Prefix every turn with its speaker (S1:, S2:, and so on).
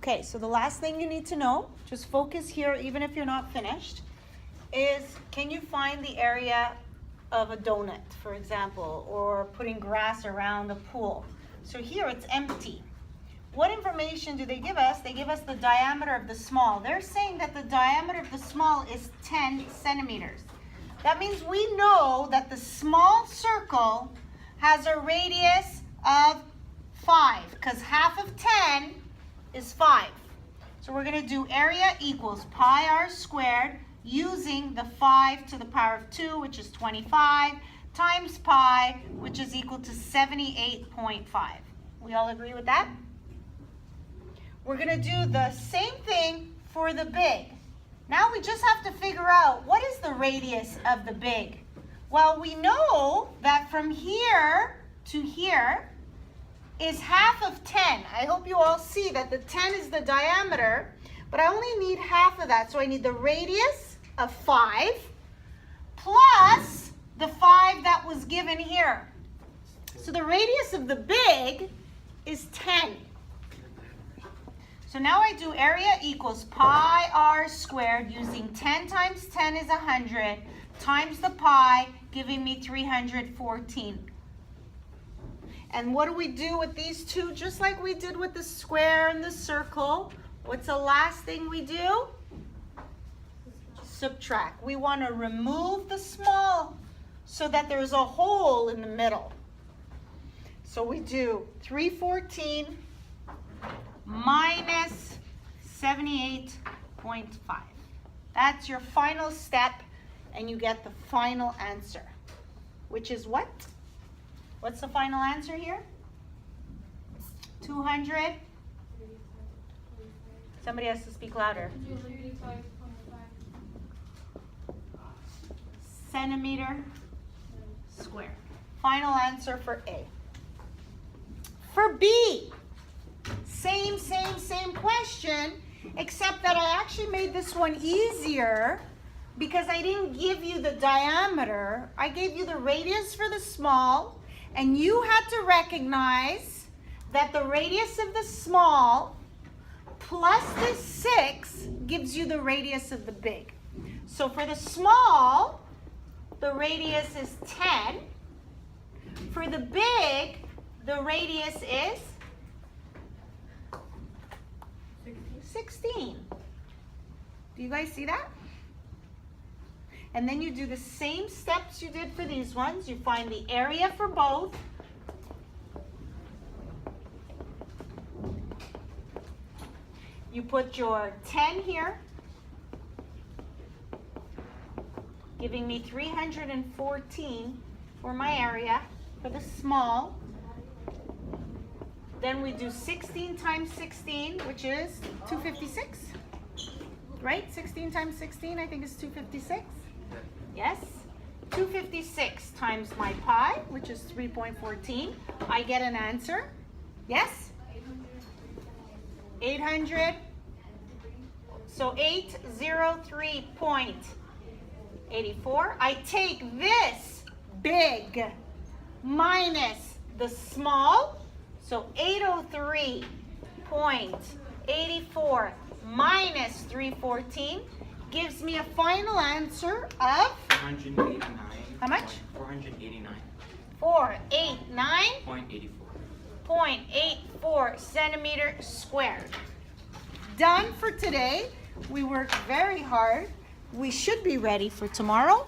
S1: Okay, so the last thing you need to know, just focus here even if you're not finished, is can you find the area of a donut, for example, or putting grass around a pool? So here it's empty. What information do they give us? They give us the diameter of the small. They're saying that the diameter of the small is 10 centimeters. That means we know that the small circle has a radius of 5, because half of 10 is 5. So we're going to do area equals pi r squared using the 5 to the power of 2, which is 25, times pi, which is equal to 78.5. We all agree with that? We're going to do the same thing for the big. Now we just have to figure out what is the radius of the big. Well, we know that from here to here is half of 10. I hope you all see that the 10 is the diameter, but I only need half of that. So I need the radius of 5 plus the 5 that was given here. So the radius of the big is 10. So now I do area equals pi r squared using 10 times 10 is 100 times the pi, giving me 314. And what do we do with these two? Just like we did with the square and the circle, what's the last thing we do? Subtract. We want to remove the small so that there's a hole in the middle. So we do 314 minus 78.5. That's your final step, and you get the final answer, which is what? What's the final answer here? 200. Somebody has to speak louder. Centimeter squared. Final answer for A. For B, same question, except that I actually made this one easier because I didn't give you the diameter. I gave you the radius for the small, and you had to recognize that the radius of the small plus the 6 gives you the radius of the big. So for the small, the radius is 10. For the big, the radius is 16. Do you guys see that? And then you do the same steps you did for these ones. You find the area for both. You put your 10 here, giving me 314 for my area for the small. Then we do 16 times 16, which is 256, right? 16 times 16, I think is 256. Yes? 256 times my pi, which is 3.14. I get an answer. Yes? 800. So 803.84. I take this big minus the small. So 803.84 minus 314 gives me a final answer of
S2: 489.
S1: How much?
S2: 489.
S1: 489.84 centimeters squared. Done for today. We worked very hard. We should be ready for tomorrow.